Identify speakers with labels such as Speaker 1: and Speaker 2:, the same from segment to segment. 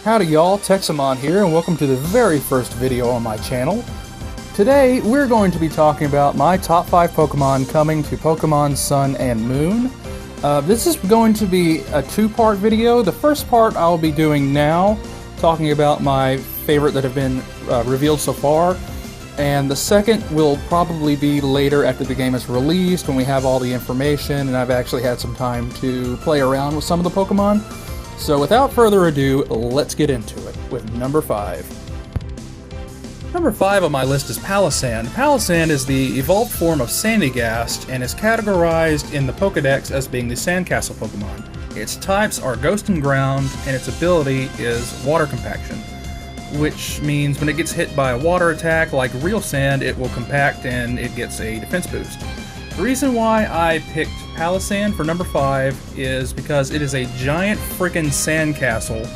Speaker 1: Howdy y'all, Texamon here, and welcome to the very first video on my channel. Today, we're going to be talking about my top 5 Pokemon coming to Pokemon Sun and Moon. This is going to be a two-part video. The first part I'll be doing now, talking about my favorite that have been revealed so far, and the second will probably be later after the game is released, when we have all the information and I've actually had some time to play around with some of the Pokemon. So without further ado, let's get into it with number 5. Number 5 on my list is Palossand. Palossand is the evolved form of Sandygast and is categorized in the Pokedex as being the Sandcastle Pokemon. Its types are Ghost and Ground, and its ability is Water Compaction, which means when it gets hit by a water attack like real sand, it will compact and it gets a defense boost. The reason why I picked Palossand for number 5 is because it is a giant freaking sandcastle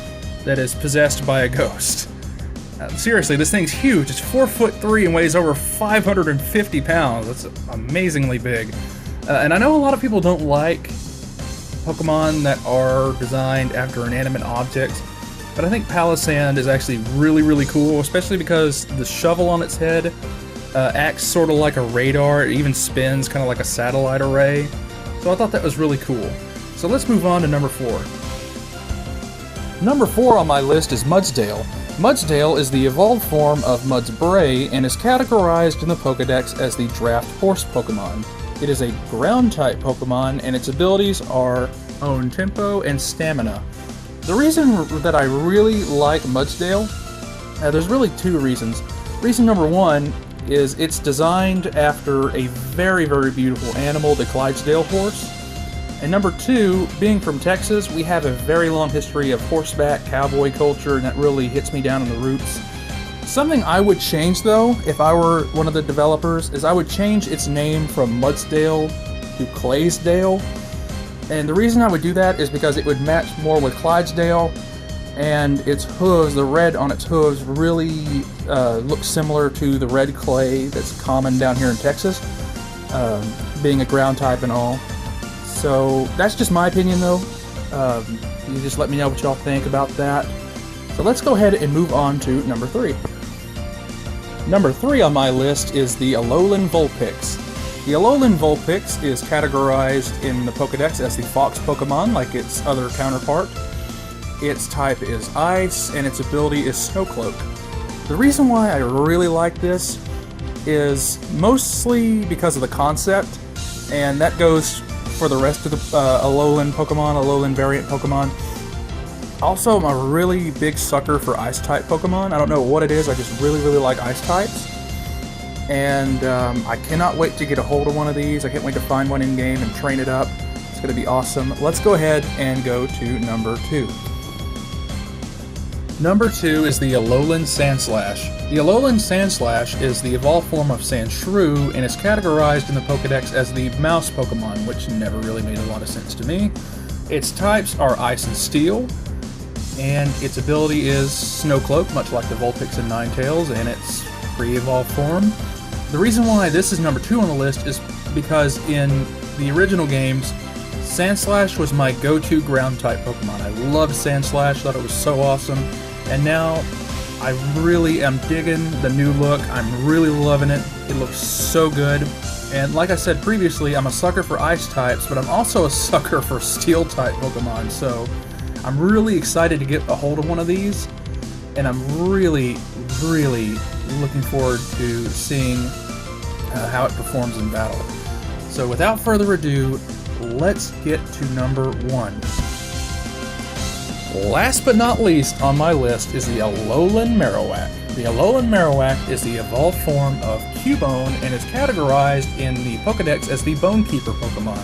Speaker 1: that is possessed by a ghost. Seriously, this thing's huge. It's 4'3" and weighs over 550 pounds. That's amazingly big. And I know a lot of people don't like Pokemon that are designed after inanimate objects, but I think Palossand is actually really, really cool, especially because the shovel on its head acts sort of like a radar. It even spins kind of like a satellite array. So I thought that was really cool. So let's move on to number 4. Number 4 on my list is Mudsdale. Mudsdale is the evolved form of Mudsbray and is categorized in the Pokedex as the Draft Horse Pokemon. It is a Ground-type Pokemon, and its abilities are Own Tempo and Stamina. The reason that I really like Mudsdale, there's really two reasons. Reason number 1 is it's designed after a very, very beautiful animal, the Clydesdale horse. And number 2, being from Texas, we have a very long history of horseback cowboy culture, and that really hits me down in the roots. Something I would change, though, if I were one of the developers, is I would change its name from Mudsdale to Claysdale. And the reason I would do that is because it would match more with Clydesdale, and its hooves, the red on its hooves, really looks similar to the red clay that's common down here in Texas, being a ground type and all. So that's just my opinion, though. You just let me know what y'all think about that. So let's go ahead and move on to number 3. Number 3 on my list is the Alolan Vulpix. The Alolan Vulpix is categorized in the Pokedex as the Fox Pokemon, like its other counterpart. Its type is Ice, and its ability is Snow Cloak. The reason why I really like this is mostly because of the concept, and that goes for the rest of the Alolan Pokemon, Alolan variant Pokemon. Also, I'm a really big sucker for Ice-type Pokemon. I don't know what it is, I just really, really like Ice types. And I cannot wait to get a hold of one of these. I can't wait to find one in-game and train it up. It's going to be awesome. Let's go ahead and go to number 2. Number 2 is the Alolan Sandslash. The Alolan Sandslash is the evolved form of Sandshrew and is categorized in the Pokedex as the Mouse Pokemon, which never really made a lot of sense to me. Its types are Ice and Steel, and its ability is Snow Cloak, much like the Vulpix and Ninetales in its pre-evolved form. The reason why this is number 2 on the list is because in the original games, Sandslash was my go-to ground-type Pokemon. I loved Sandslash, thought it was so awesome, and now I really am digging the new look. I'm really loving it. It looks so good. And like I said previously, I'm a sucker for Ice types, but I'm also a sucker for Steel-type Pokemon, so I'm really excited to get a hold of one of these, and I'm really, really looking forward to seeing how it performs in battle. So without further ado, let's get to number 1. Last but not least on my list is the Alolan Marowak. The Alolan Marowak is the evolved form of Cubone and is categorized in the Pokedex as the Bonekeeper Pokemon.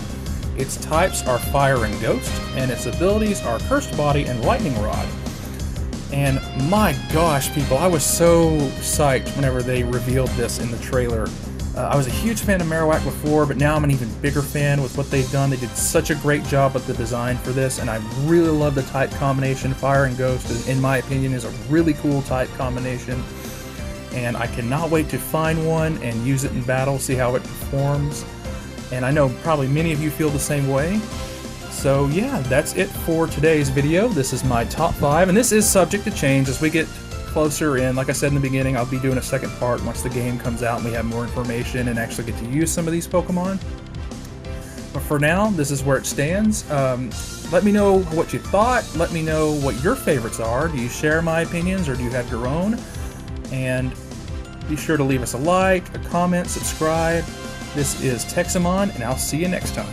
Speaker 1: Its types are Fire and Ghost, and its abilities are Cursed Body and Lightning Rod. And my gosh, people, I was so psyched whenever they revealed this in the trailer. I was a huge fan of Marowak before, but now I'm an even bigger fan with what they've done. They did such a great job with the design for this, and I really love the type combination. Fire and Ghost, in my opinion, is a really cool type combination, and I cannot wait to find one and use it in battle, see how it performs. And I know probably many of you feel the same way. So yeah, that's it for today's video. This is my top 5, and this is subject to change as we get closer in. Like I said in the beginning, I'll be doing a second part once the game comes out and we have more information and actually get to use some of these Pokemon. But for now, this is where it stands. Let me know what you thought. Let me know what your favorites are. Do you share my opinions or do you have your own? And be sure to leave us a like, a comment, subscribe. This is Texamon, and I'll see you next time.